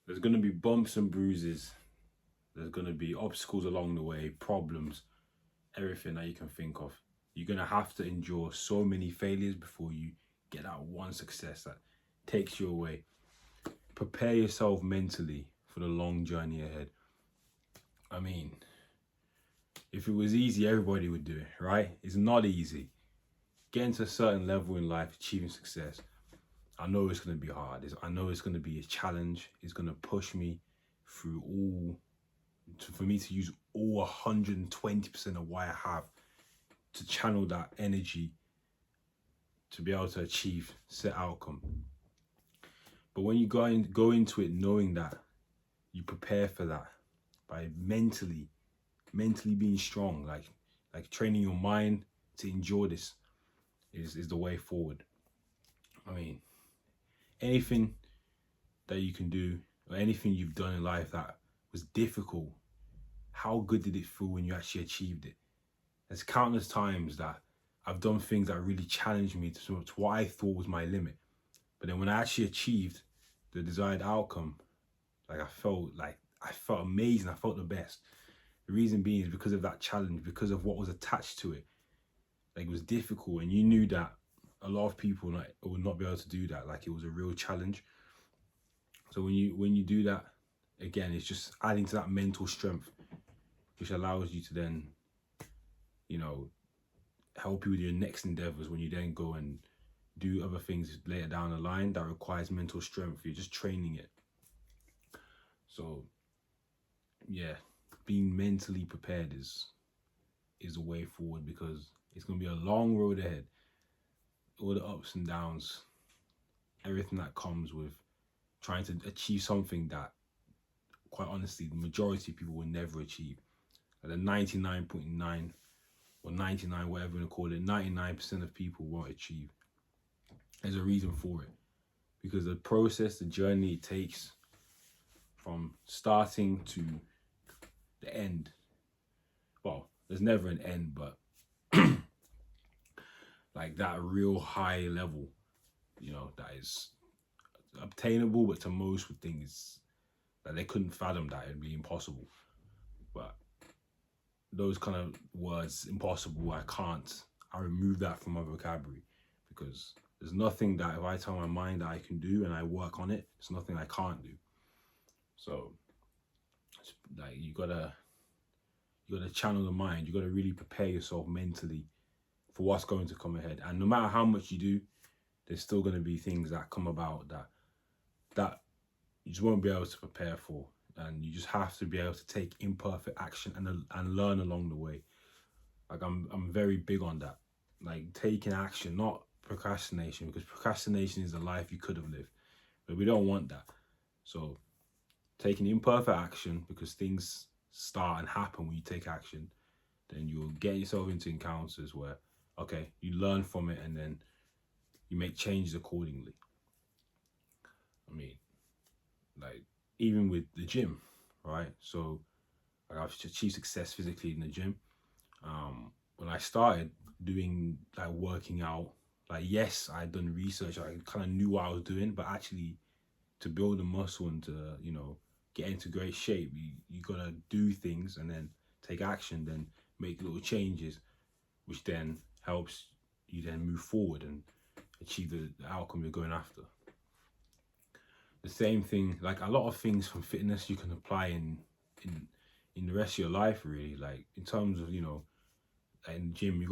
There's going to be bumps and bruises. There's going to be obstacles along the way, problems, everything that you can think of. You're going to have to endure so many failures before you get that one success that takes you away. Prepare yourself mentally for the long journey ahead. I mean, if it was easy, everybody would do it, right? It's not easy. Getting to a certain level in life, achieving success, I know it's going to be hard. I know it's going to be a challenge. It's going to push me through for me to use all 120% of what I have to channel that energy to be able to achieve set outcome. But when you go into it knowing that, you prepare for that by mentally being strong, like training your mind to endure this is the way forward. I mean, anything that you can do or anything you've done in life that was difficult, how good did it feel when you actually achieved it? There's countless times that I've done things that really challenged me to what I thought was my limit. But then when I actually achieved the desired outcome, I felt amazing. I felt the best. The reason being is because of that challenge, because of what was attached to it. Like, it was difficult, and you knew that a lot of people would not be able to do that. Like, it was a real challenge. So when you do that, again, it's just adding to that mental strength, which allows you to then, help you with your next endeavors when you then go and do other things later down the line that requires mental strength. You're just training it. So, yeah, being mentally prepared is a way forward, because it's going to be a long road ahead. All the ups and downs, everything that comes with trying to achieve something that, quite honestly, the majority of people will never achieve. Like the 99.9 or 99, whatever you want to call it, 99% of people won't achieve. There's a reason for it. Because the process, the journey it takes from starting to the end, well, there's never an end, but like that real high level, that is obtainable, but to most would think is that they couldn't fathom that. It'd be impossible. But those kind of words, impossible, I remove that from my vocabulary, because there's nothing that if I tell my mind that I can do and I work on it, there's nothing I can't do. So, like, you gotta channel the mind. You gotta really prepare yourself mentally for what's going to come ahead. And no matter how much you do, there's still gonna be things that come about that you just won't be able to prepare for. And you just have to be able to take imperfect action and learn along the way. Like, I'm very big on that. Like, taking action, not procrastination, because procrastination is the life you could have lived. But we don't want that. So taking imperfect action, because things start and happen when you take action, then you'll get yourself into encounters where, okay, you learn from it and then you make changes accordingly. I mean, like, even with the gym, right? So like, I've achieved success physically in the gym. When I started doing like working out, like, yes, I had done research, I kind of knew what I was doing, but actually to build a muscle and to, get into great shape, you gotta do things and then take action, then make little changes, which then helps you then move forward and achieve the outcome you're going after. The same thing, like a lot of things from fitness you can apply in the rest of your life, really. Like, in terms of, in the gym, you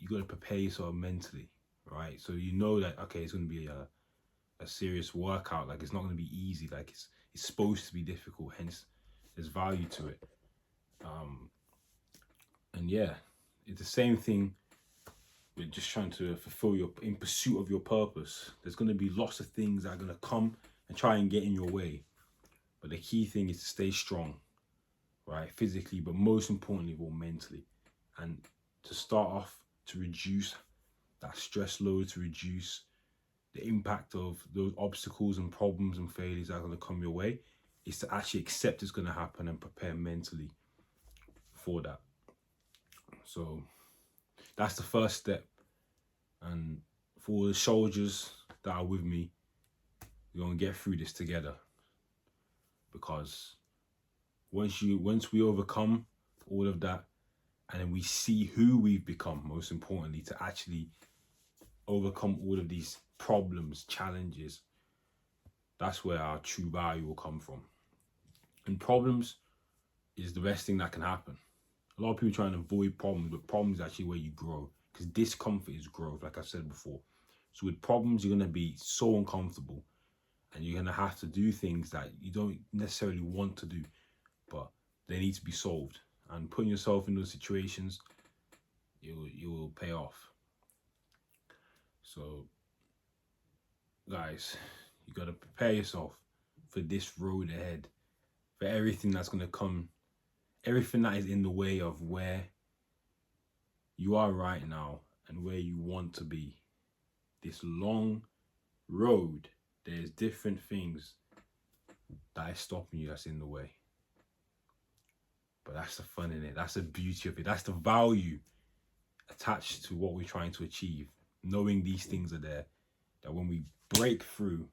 gotta prepare yourself mentally, right? So you know that, okay, it's gonna be a serious workout. Like, it's not gonna be easy. Like, it's supposed to be difficult, hence there's value to it. And yeah, it's the same thing with just trying to in pursuit of your purpose. There's gonna be lots of things that are gonna come and try and get in your way. But the key thing is to stay strong, right? Physically, but most importantly, mentally. And to start off, to reduce that stress load, to reduce the impact of those obstacles and problems and failures that are going to come your way, is to actually accept it's going to happen and prepare mentally for that. So that's the first step. And for the soldiers that are with me, we're going to get through this together. because once we overcome all of that, and then we see who we've become, most importantly, to actually overcome all of these problems, challenges, that's where our true value will come from. And problems is the best thing that can happen. A lot of people try and avoid problems, but problems is actually where you grow, because discomfort is growth, like I said before. So with problems, you're going to be so uncomfortable, and you're going to have to do things that you don't necessarily want to do, but they need to be solved. And putting yourself in those situations, you will pay off. So, guys, you got to prepare yourself for this road ahead, for everything that's going to come, everything that is in the way of where you are right now and where you want to be. This long road, there's different things that is stopping you, that's in the way. But that's the fun in it. That's the beauty of it. That's the value attached to what we're trying to achieve. Knowing these things are there, that when we break through,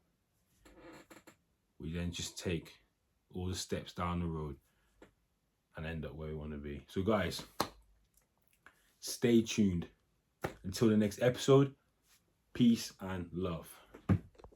we then just take all the steps down the road and end up where we want to be. So guys, stay tuned. Until the next episode, peace and love.